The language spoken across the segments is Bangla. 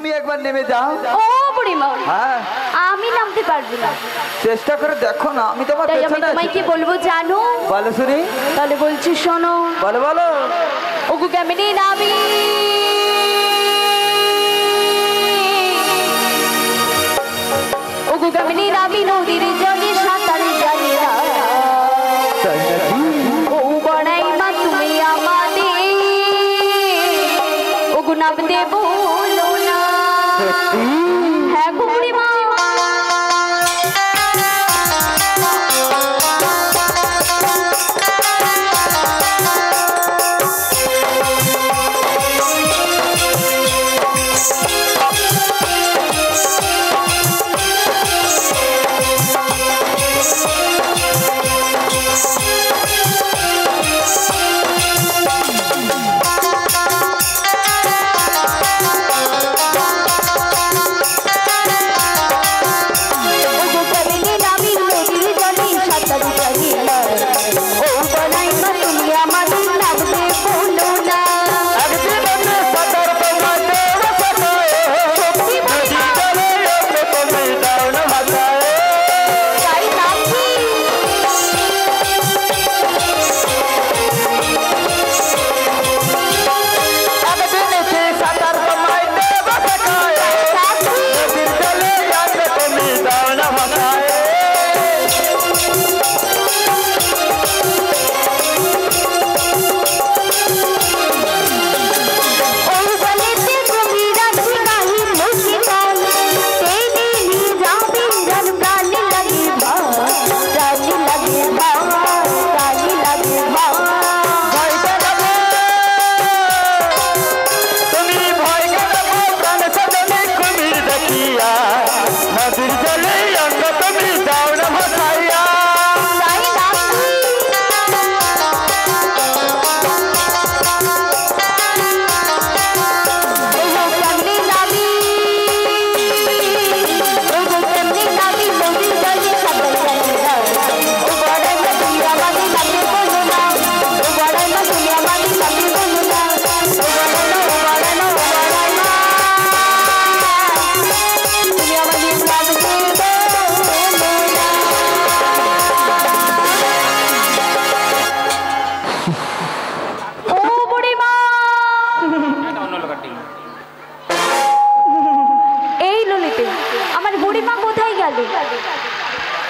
তুমি একবার নেমে যাও। ও বুড়িমা, হ্যাঁ আমি নামতে পারবো না। চেষ্টা করে দেখো না, আমি তোমার তাই আমি পেছনে আছি। তোমায় কি বলবো জানো? বলো শুনি। তাহলে বলছি শোনো। বলো বলো। ওগো কেমনে নামি, ওগো কেমনে নামি নদীর জলে সাঁতার জানি না। তাই নাকি? ও বড়াই মা তুমি আমাদের, ওগো নামতে বলো না। সত্যি? হ্যাঁ গো বুড়িমা।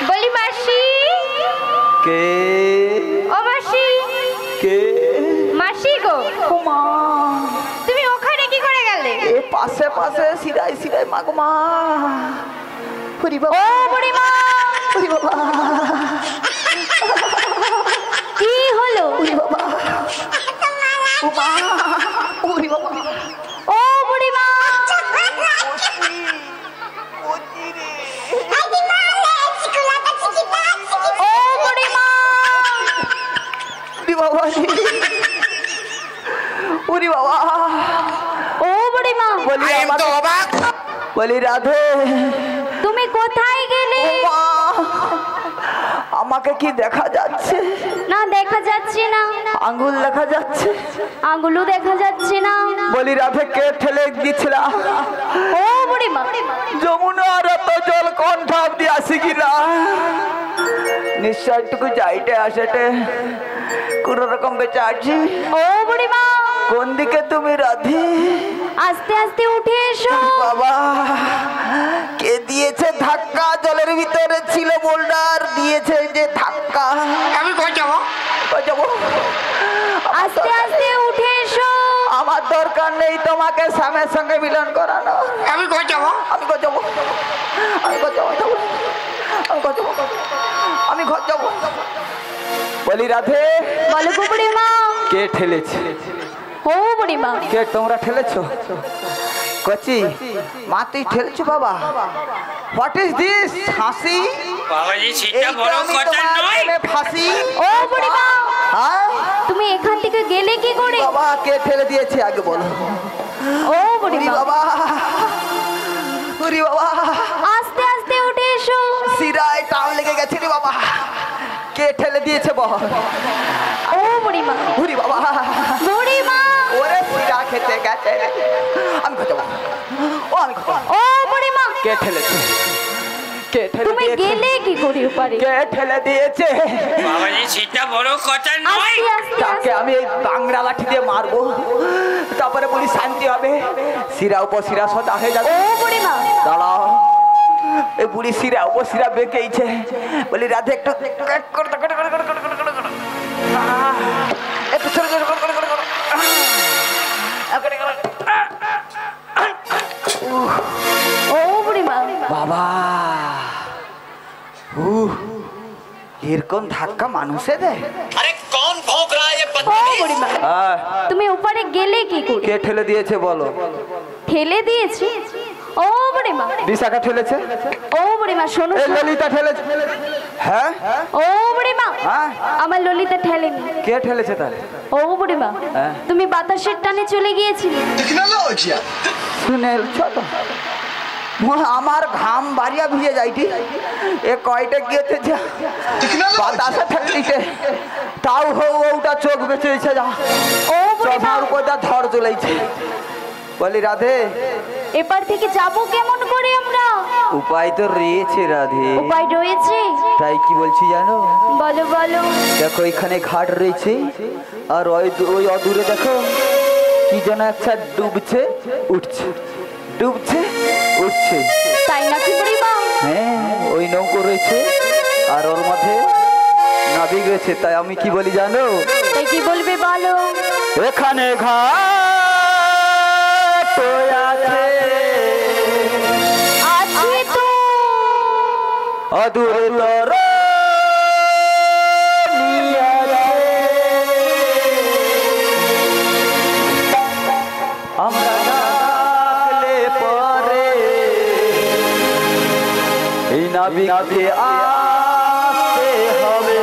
বলি মাসি। কে? ও মাসি। কে? মাসি গো। ও মা, তুমি ওখানে কি করে গেলে? এ পাশে পাশে সিরাই সিরাই মা গো মা। হরি বাবা। ও বুড়ি মা। হরি বাবা। কি হলো? হরি বাবা। ও মা, হরি বাবা। ও বুড়ি মা। বলি রাধে, তুমি কোথায় গেলে? আমাকে কি দেখা যাচ্ছে? না দেখা যাচ্ছে না। আঙ্গুল দেখা যাচ্ছে? আঙ্গুলও দেখা যাচ্ছে না। বলি রাধে, কে ঠেলে দিচ্ছিল? ও বুড়িমা, যমুনার এত জল কণ্ঠ অব্দি আসি কিনা? নিশ্চয়টুকু যাইটে আসেটে কোন রকম বেঁচে আছি। ও বুড়িমা, কোন দিকে তুমি রাধে? আস্তে আস্তে উঠে এসো। বাবা, কে দিয়েছে ধাক্কা? জলের ভিতরে ছিল বোল্ডার, দিয়েছে যে ধাক্কা। আমি কই যাব? কই যাব? আস্তে আস্তে উঠে এসো। আমার দরকার নেই তোমাকে স্বামীর সঙ্গে মিলন করানো। আমি কই যাব? আমি কই যাব? আমি কই যাব? আমি কই যাব? আমি ঘর যাব। বলি রাধে, বলো গো বুড়িমা। কে ঠেলেছে? ও বুড়িমা, কে তোমরা ঠেলেছো? কচি মা, তুই ঠেলছো বাবা? What is this? হাসি? বাবাজি, সেটা বড় কথা নয়। ফাঁসি? ও বুড়িমা, হ্যাঁ তুমি এখান থেকে গেলে কি করে? বাবা, কে ঠেলে দিয়েছে আগে বলো। ও বুড়িমা, বাবা, ওরে বাবা, আস্তে আস্তে উঠে এসো। সিরায় টান লেগে গেছে রে বাবা। কে ঠেলে দিয়েছে বল? ও বুড়িমা, ওরে বাবা, বুড়িমা, ওরে সিরা খেতে গেছে রে। আমি ঘর যাবো। ও আমি ঘর যাবো। ও বুড়িমা কে ঠেলেছে? কে ঠেলে তুমি দিয়েছে? গেলে কি করে পারে? কে ঠেলে দিয়েছে? বাবাজি সেটা বড় কথা নয়। আস্তে আস্তে তাকে আমি এই বাংলা লাঠি দিয়ে মারবো, তারপরে বলি শান্তি হবে, শিরা উপশিরা সদা হয়ে যাবে। ও বুড়িমা দাঁড়াও, এই বুড়ি শিরা উপশিরা বেঁকেইছে, বলি রাধে একটু একটু ছোট ছোট ও বুড়িমা বাবা, এরকম ধাক্কা মানুষে দেয়? अरे कौन भौंक रहा है ये ও बदतमीज? বুড়িমা হ্যাঁ, তুমি উপরে গেলে কি করে? কে ঠেলে দিয়েছে বলো? ঠেলে দিয়েছি। ও বুড়িমা বিশাখা ঠেলেছে? ও বুড়িমা শোনো এই শোনো। ললিতা ঠেলেছে? হ্যাঁ ও বুড়িমা হ্যাঁ, আমার ললিতা ঠেলেনি। কে ঠেলেছে তাহলে? ও বুড়িমা হ্যাঁ। তুমি বাতাসের টানে চলে গিয়েছিলে। टेक्नोलॉजी শুনে ছোট আমার ঘাম বাড়িয়া ভিজে যাইটি, এ কয়টা গিয়েছে যা বাতাসে ঠেলিতে, তাও হো ওটা চোখ বেঁচেছে যা, ও বুড়িমা চশমার উপর যা ধর চলেছে। বলি রাধে, এপার থেকে যাব কেমন করে আমরা? উপায় তো রয়েছে রাধে। উপায় রয়েছে? তাই কি বলছি জানো? বলো বলো। দেখো এখানে ঘাট রয়েছে, আর ওই অদূরে দেখো কি যেন একটা ডুবছে উঠছে, ডুবছে উঠছে। তাই নাকি বুড়িমা? হ্যাঁ, ওই নৌকো রয়েছে আর ওর মধ্যে নাবিক রয়েছে। তাই আমি কি বলি জানো? তাই কি বলবে বলো। এখানে ঘাট আছে, আছে তো অদূরে তর আমরা ডাকলে পরে এই নাবিককে আসতে হবে।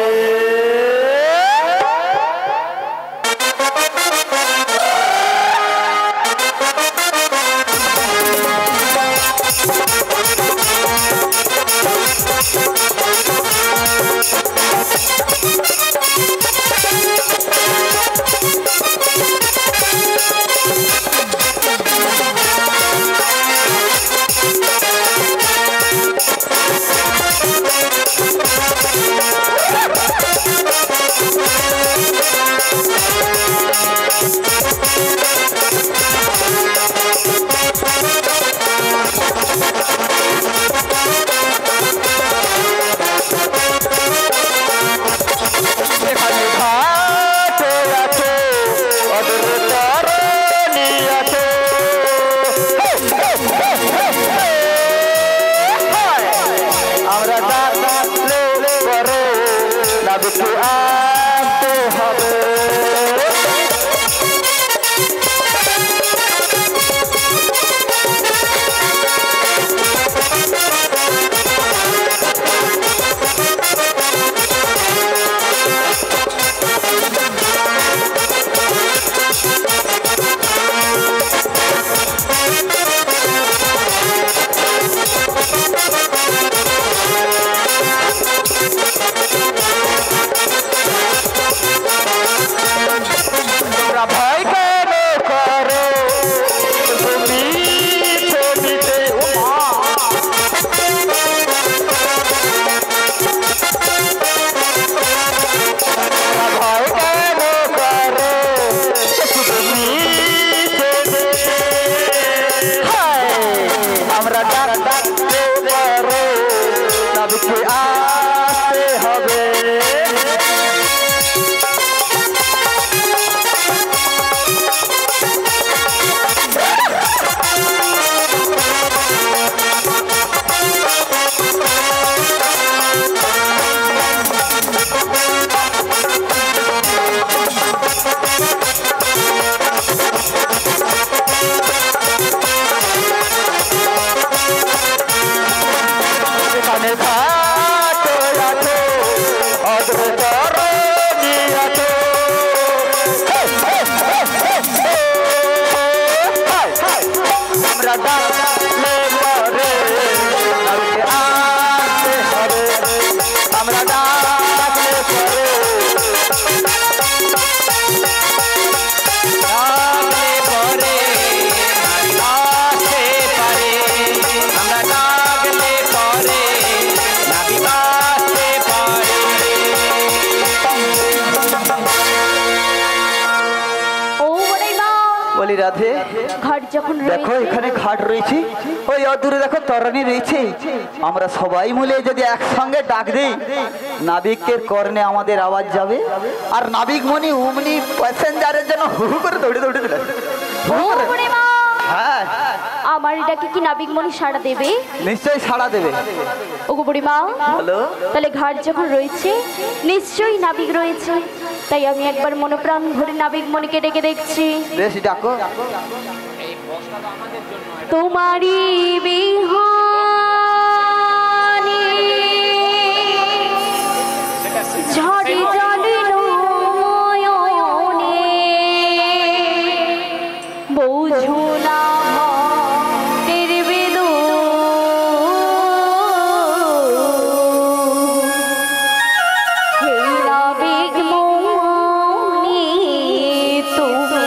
রাধে ঘাট যখন দেখো রয়েছে এখানে ঘাট রয়েছে, ওই অদূরে দেখো তরণী রয়েছে। আমরা সবাই মিলে যদি একসঙ্গে ডাক দিই, নাবিকের কর্ণে আমাদের আওয়াজ যাবে, আর নাবিক মনি অমনি প্যাসেঞ্জারের জন্য হু হু করে দৌড়ে দৌড়ে দিলেন। ও বুড়িমা, হ্যাঁ আমার এটাকে কি নাবিক মনি সাড়া দেবে? নিশ্চয়ই সাড়া দেবে। ওগো বুড়িমা, বলো। তাহলে ঘাট যখন রয়েছে নিশ্চয়ই নাবিক রয়েছে, তাই আমি একবার মনোপ্রাণ ভরে নাবিক মনিকে ডেকে দেখছি। বেশ ডাকো। তোমারি বিহানে ঝড়ি জলে নয়নে বুঝো না মনের বেদনা। হে নাবিক মনি, তুমি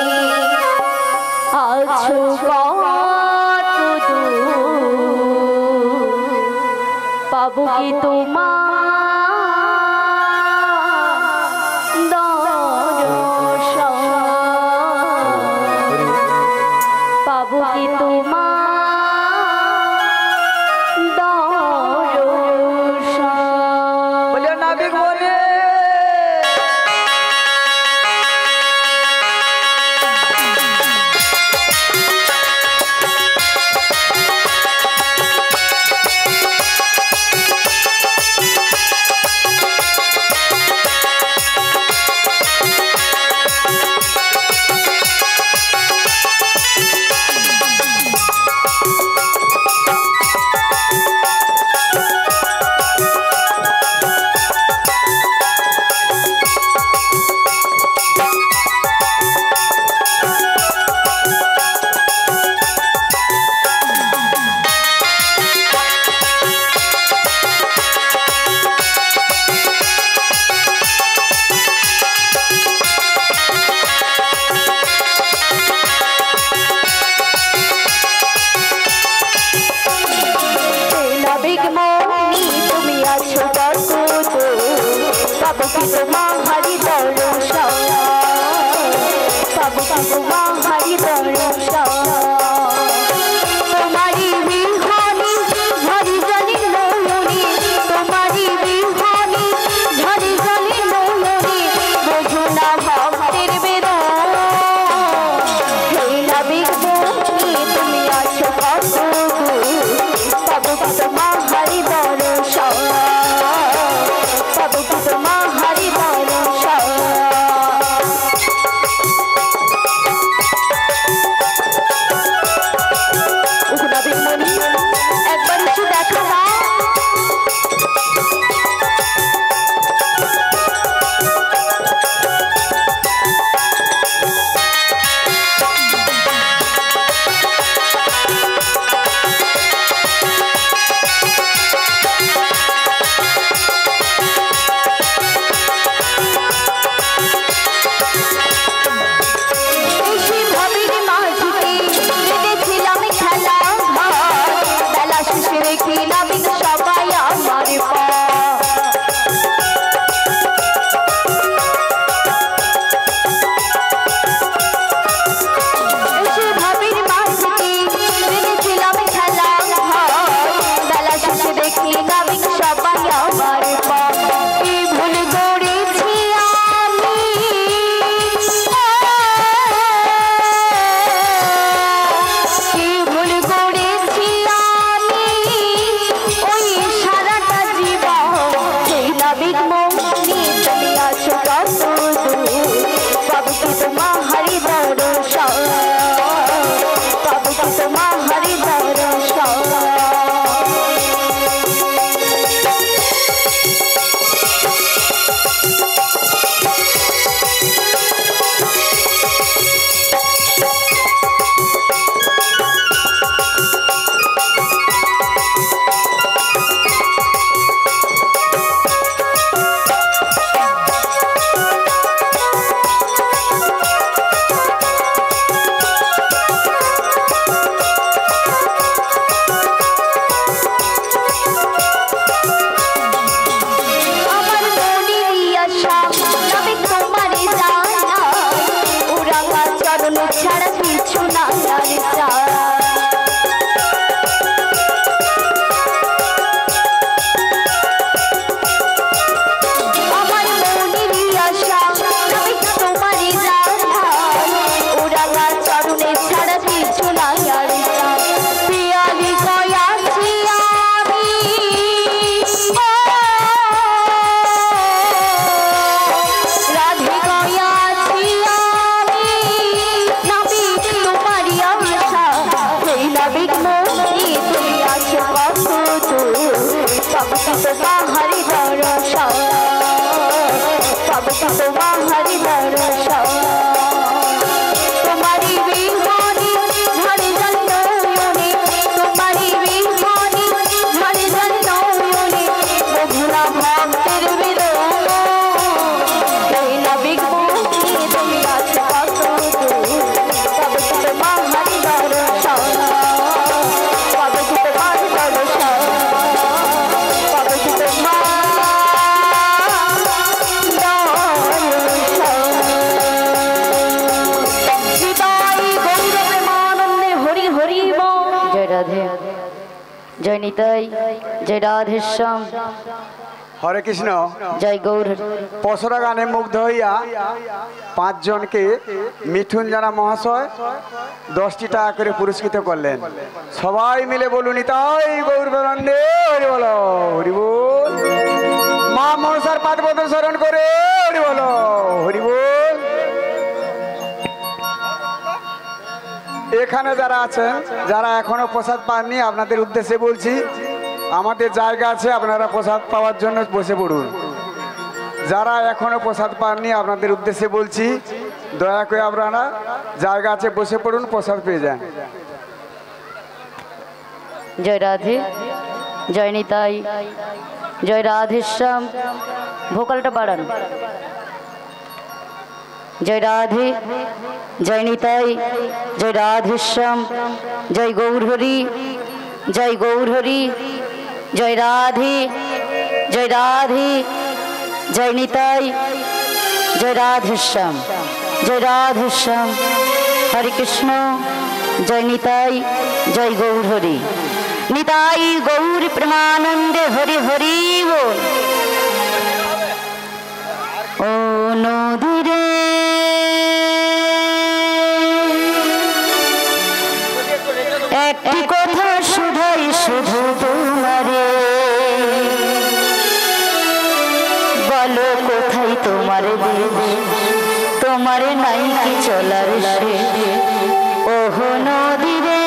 আছো কত দূর, পাবো কি তোমার দর্শন, পাবো কি তোমার দর্শন। বলে নাবিক মনি। নাবিক মনি, তুমি আছো কত দূর, পাবো কি তোমার দর্শন, পাবো কি তোমার দর্শন। তোমারি বিহানে ঝড়ি জলে নয়নে, তোমারি বিহানে ঝড়ি জলে নয়নে বুঝো না ভক্তের বেদনা। হে নাবিক মনি, তুমি আছো কত দূর, পাবো কি তোমার দর্শন, পাবো কি তোমার দর্শন। নাবিক মনি তুমি আছো কত দূর তবে কি তোমারি দর্শন তবে কি তোমারি দর্শন তোমারি বিহনে ঝরে জল নয়নে তোমারি বিহনে ঝরে জল নয়নে বধুরা ভক্তের বিরহ এই নাবিক মনি তুমি আছো কত দূর তবে কি তোমারি দর্শন তবে কি তোমারি দর্শন তবে কি তোমারি जय निताई जय राधेश्याम हरे कृष्ण जय गौर पसरा गाने मुग्ध हইয়া 5 জনকে মিঠুন জানা মহাশয় 10টি টাকা করে পুরস্কৃত করলেন সবাই মিলে বলুন নিতাই গৌর বন্দে হরি বলো হরি বল মা মনসার পাদ পদ্ম শরণ করে হরি বলো হরি বল এখানে যারা আছেন যারা এখনো প্রসাদ পাননি আপনাদের উদ্দেশ্যে বলছি আমাদের জায়গা আছে আপনারা প্রসাদ পাওয়ার জন্য বসে পড়ুন যারা এখনো প্রসাদ পাননি আপনাদের উদ্দেশ্যে বলছি দয়া করে আপনারা জায়গা আছে বসে পড়ুন প্রসাদ পেয়ে যান जय राधे जय निताई जय राधेश्याम भोकालटा बाड़ान जय राधे जय निताई जय राधेश्याम जय गौर हरि जय गौर हरि जय राधे जय राधे जय निताई जय राधेश्याम हरे कृष्ण जय निताई जय गौर हरि निताई गौर प्रेमानंदे हरि हरि बोल ओ नदी रे একটি কথা শুধাই শুধু তোমারে বলো কোথায় তোমার দেশ তোমার নাই কি চলার শেষ ওহো নদী রে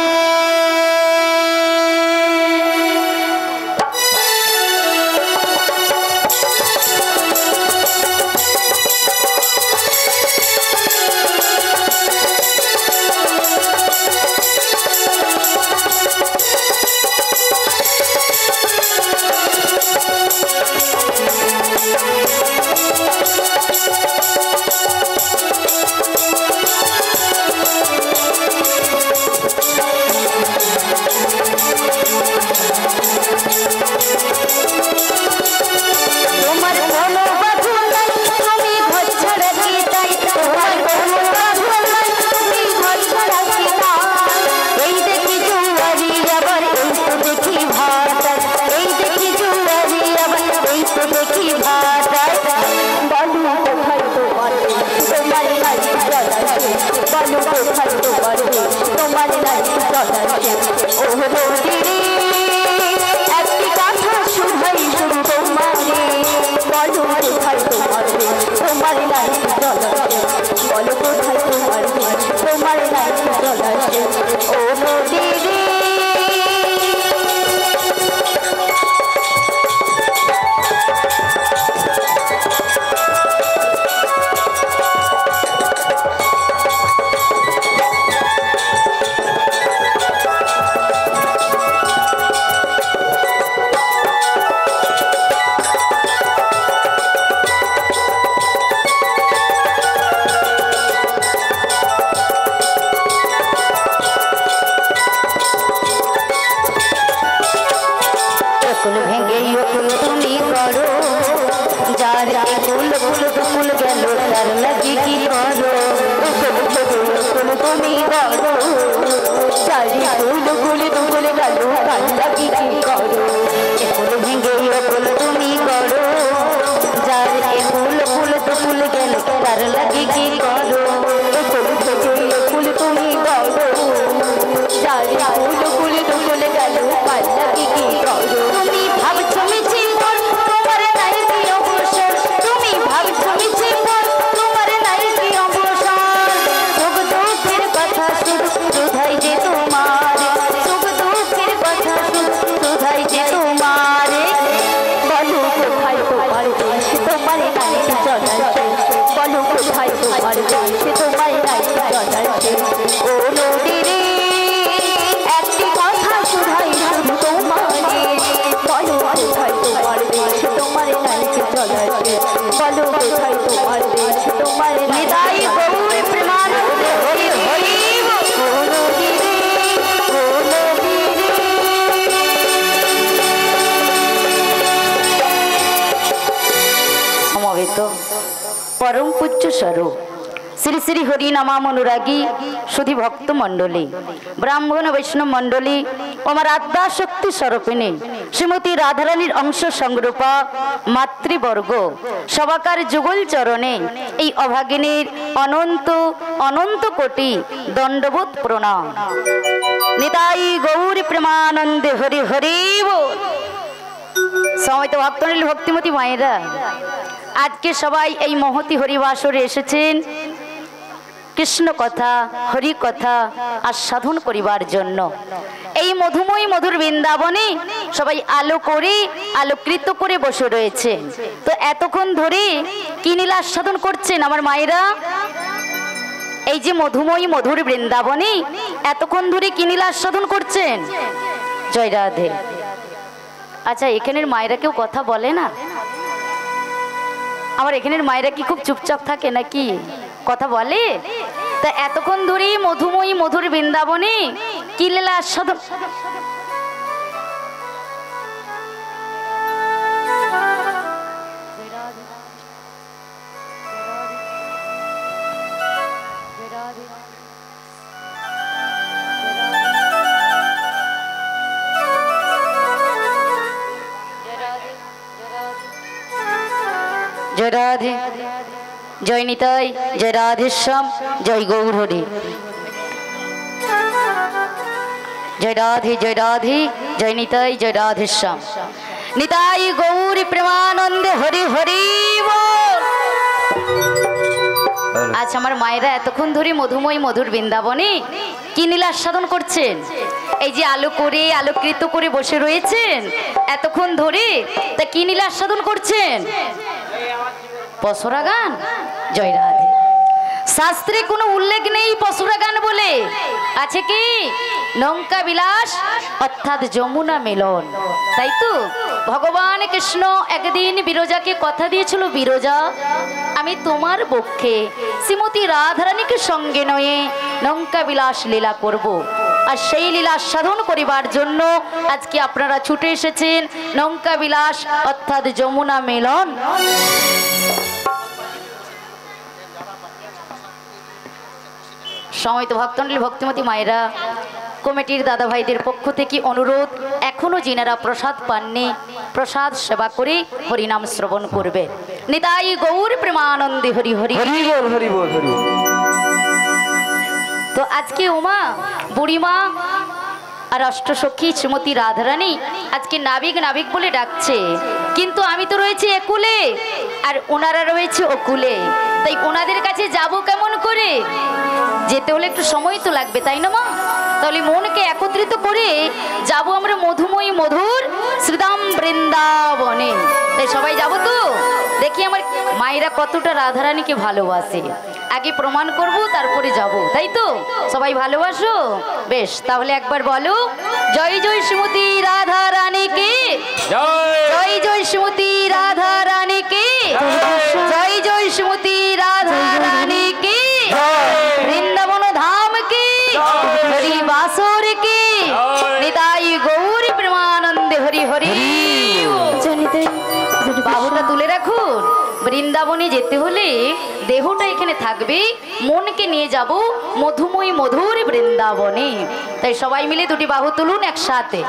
পরম পূজ্য স্বরূপ শ্রী শ্রী হরিনামাম অনুরাগী সুধী ভক্ত মণ্ডলী, ব্রাহ্মণ বৈষ্ণব মণ্ডলী, আমার আদ্যাশক্তি স্বরূপিণী শ্রীমতী রাধারানীর অংশ সংরূপা মাতৃবর্গ সবাকার যুগল চরণে এই অভাগিনীর অনন্ত অনন্ত কোটি দণ্ডবোধ প্রণাম। নিতাই গৌর প্রেমানন্দে হরি হরি বল। সময়ত ভক্তনীল ভক্তিমতী মায়েরা, আজকে সবাই এই মহতি হরিবাসরে এসেছেন কৃষ্ণ কথা হরি কথা আস্বাদন করিবার জন্য। এই মধুময় মধুর বৃন্দাবনে সবাই আলো করে আলোকৃত করে বসে রয়েছে। তো এতক্ষণ ধরে কি নীলা আস্বাদন করছেন আমার মায়েরা? এই যে মধুময় মধুর বৃন্দাবনে এতক্ষণ ধরে কি নীলা আস্বাদন করছেন? জয় রাধে। আচ্ছা, এখানের মায়েরা কেউ কথা বলে না? আমার এখানের মায়েরা কি খুব চুপচাপ থাকে নাকি কথা বলে? তা এতক্ষণ ধরে মধুময়ী মধুর বৃন্দাবনে কি লীলা আস্বাদন। জয় রাধে, জয় নিতাই, জয় রাধেশ্যাম, জয় গৌর হরি। জয় রাধে, জয় রাধে, জয় নিতাই, জয় রাধেশ্যাম। নিতাই গৌর প্রেমানন্দে হরি হরি বল। আচ্ছা, আমার মায়েরা এতক্ষণ ধরে মধুময় মধুর বৃন্দাবনে কি নীলা আস্বাদন করছেন? এই যে আলো করে আলোকৃত করে বসে রয়েছেন এতক্ষণ ধরে, তা কি নীলা আস্বাদন করছেন? পসরা গান। জয় রাধে। শাস্ত্রে কোনো উল্লেখ নেই পসরা গান বলে, আছে কি? নৌকা বিলাস অর্থাৎ যমুনা মিলন, তাই তো? ভগবান কৃষ্ণ একদিন বিরজাকে কথা দিয়েছিল, বিরজা আমি তোমার পক্ষে শ্রীমতী রাধারানীকে সঙ্গে নয়ে নৌকা বিলাস লীলা করব। আর সেই লীলা সাধন করিবার জন্য আজকে আপনারা ছুটে এসেছেন নৌকা বিলাস অর্থাৎ যমুনা মিলন। সময় তো ভক্তমণ্ডলী ভক্তিমতী মায়েরা, কমিটির দাদা ভাইদের পক্ষ থেকে অনুরোধ, এখনো যিনারা প্রসাদ পাননি প্রসাদ সেবা করে হরিনাম শ্রবণ করবে। নিতাই গৌর প্রেমানন্দে হরি হরি হরি বল, হরি বল, হরি বল। তো আজকে উমা বুড়িমা আর অষ্টসখী শ্রীমতী রাধারানী আজকে নাবিক নাবিক বলে ডাকছে, কিন্তু আমি তো রয়েছি একুলে আর ওনারা রয়েছে ওকুলে, তাই ওনাদের কাছে যাব কেমন করে? যেতে হলে একটু সময় তো লাগবে, তাই না মা? তাহলে মনকে একত্রিত করে যাব আমরা মধুময়ী মধুর শ্রীধাম বৃন্দাবনে। তাই সবাই যাব তো? দেখি আমার মায়েরা কতটা রাধারানীকে ভালোবাসে, আগে প্রমাণ করব তারপরে যাব, তাই তো? সবাই ভালোবাসো? বেশ, তাহলে একবার বলো, জয় জয় শ্রীমতী রাধারানীকে, জয় জয় শ্রীমতী রাধারানীকে, জয় জয় শ্রীমতী রাধারানীকে, বৃন্দাবন ধাম কি, হরি বাসর কি, নিতাই গৌর প্রেমানন্দে হরি হরি। বাহুটা তুলে রাখুন। বৃন্দাবনে যেতে হলে দেহটা এখানে থাকবে, মনকে নিয়ে যাব মধুময়ী মধুর বৃন্দাবনে। তাই সবাই মিলে দুটি বাহু তুলুন একসাথে।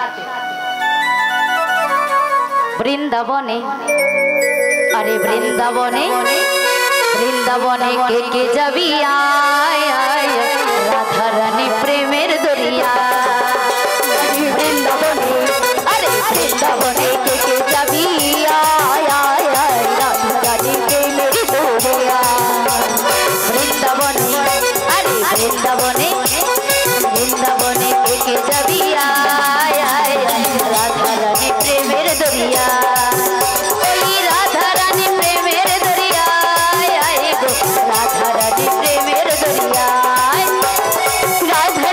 বৃন্দাবনে, আরে বৃন্দাবনে, বৃন্দাবনে কে কে যাবি আয় আয়, রাধারানী প্রেমের দরিয়া। বৃন্দাবনে, আরে বৃন্দাবনে কে কে যাবি আয় আয় আয়, রাধারানী প্রেমের দরিয়া। বৃন্দাবনে, আরে বৃন্দাবনে, বৃন্দাবনে কে কে যাবি আয় আয় আয়, রাধারানী প্রেমের দরিয়া। ওই রাধারানী প্রেমের দরিয়ায় আয় গো, রাধারানী প্রেমের দরিয়ায়, রাধা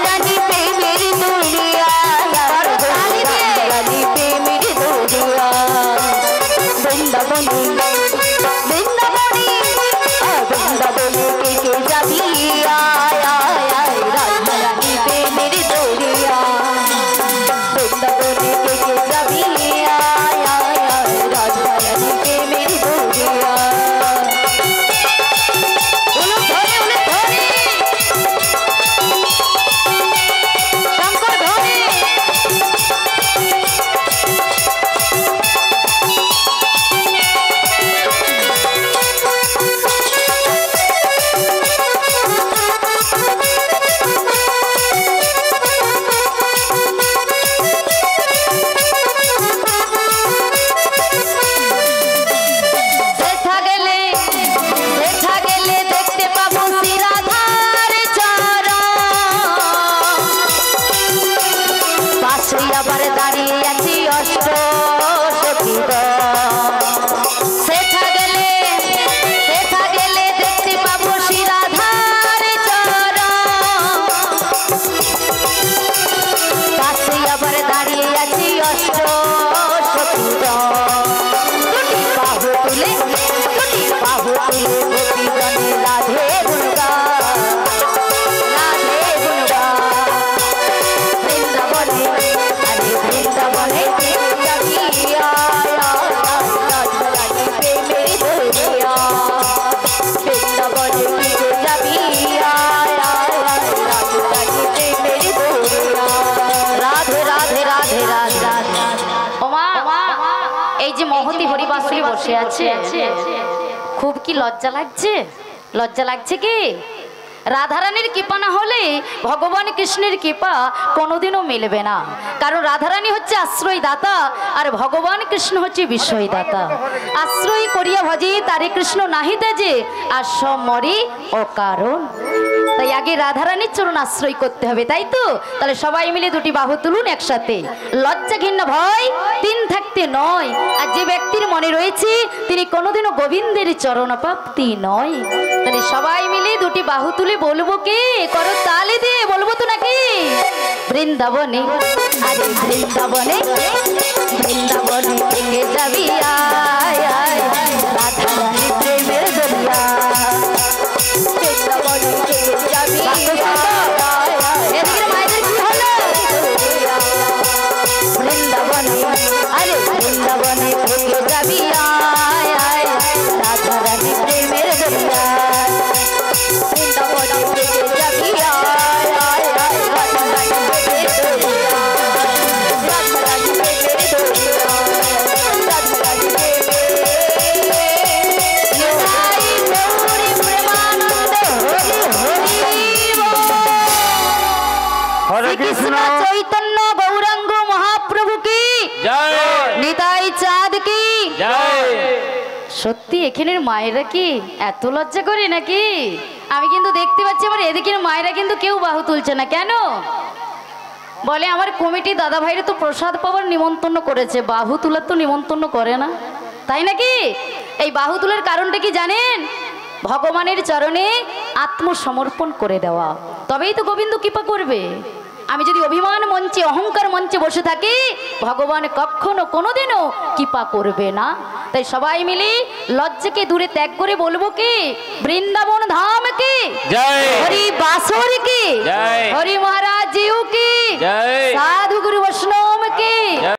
যে মহতি হরিবাসুরি বসে আছে, খুব কি লজ্জা লাগছে? লজ্জা লাগছে কি? রাধারানীর কৃপা না হলে ভগবান কৃষ্ণের কৃপা কোনোদিনও মিলবে না। কারণ রাধারানী হচ্ছে আশ্রয় দাতা আর ভগবান কৃষ্ণ হচ্ছে বিশ্বই দাতা। আশ্রয় করিয়া ভজে তারে কৃষ্ণ নাহিতে যে আর সমরি অকারণ। তাই আগে রাধারানীর চরণ আশ্রয় করতে হবে, তাই তো? তাহলে সবাই মিলে দুটি বাহু তুলুন একসাথে। লজ্জা ঘৃণা ভয় তিন থাকতে নয়। আর যে ব্যক্তির মনে রয়েছে তিনি কোনোদিনও গোবিন্দের চরণ প্রাপ্তি নয়। তাহলে সবাই মিলে দুটি বাহু তুলে বলবো কি? করো তালি দিয়ে বলবো তো নাকি? বৃন্দাবনে আরে বৃন্দাবনে বৃন্দাবনে থেকে যাবি আয় আয় রাধারানী প্রেমের দরিয়া। বৃন্দাবনে থেকে যাবি এদিকে মায়েদের কি হলো? বৃন্দাবনে আরে বৃন্দাবনে থেকে যাবি আয় আয় রাধারানী প্রেমের দরিয়া। বৃন্দাবনে থেকে যাবি আয় আয় আয় রাধারানী প্রেমের দরিয়া। রাধারানী প্রেমের দরিয়া, রাধারানী প্রেমের নিতাই গৌরী প্রেমানন্দ হরি হরি বল। হরে কৃষ্ণ চৈতন্য গৌরাঙ্গ মহাপ্রভু কি জয় নিতাই চাঁদ কি জয়। সত্যি এখানের মায়েরা কি এত লজ্জা করে নাকি? আমি কিন্তু দেখতে পাচ্ছি আমার এদিকের মায়েরা কিন্তু কেউ বাহু তুলছে না। কেন? বলে আমার কমিটি দাদা ভাইরা তো প্রসাদ পাওয়ার নিমন্ত্রণ করেছে, বাহু তোলার তো নিমন্ত্রণ করে না, তাই নাকি? এই বাহু তোলার কারণটা কি জানেন? ভগবানের চরণে আত্মসমর্পণ করে দেওয়া, তবেই তো গোবিন্দ কৃপা করবে। আমি যদি অভিমান মঞ্চে অহংকার মঞ্চে বসে থাকি ভগবান কখনো কোনোদিনও কৃপা করবে না। তাই সবাই মিলে লজ্জাকে দূরে ত্যাগ করে বলবো কি? বৃন্দাবন ধাম কি জয় হরি বাসর কি জয়। হরি মহারাজ জিউ কি জয়। সাধু গুরু বৈষ্ণব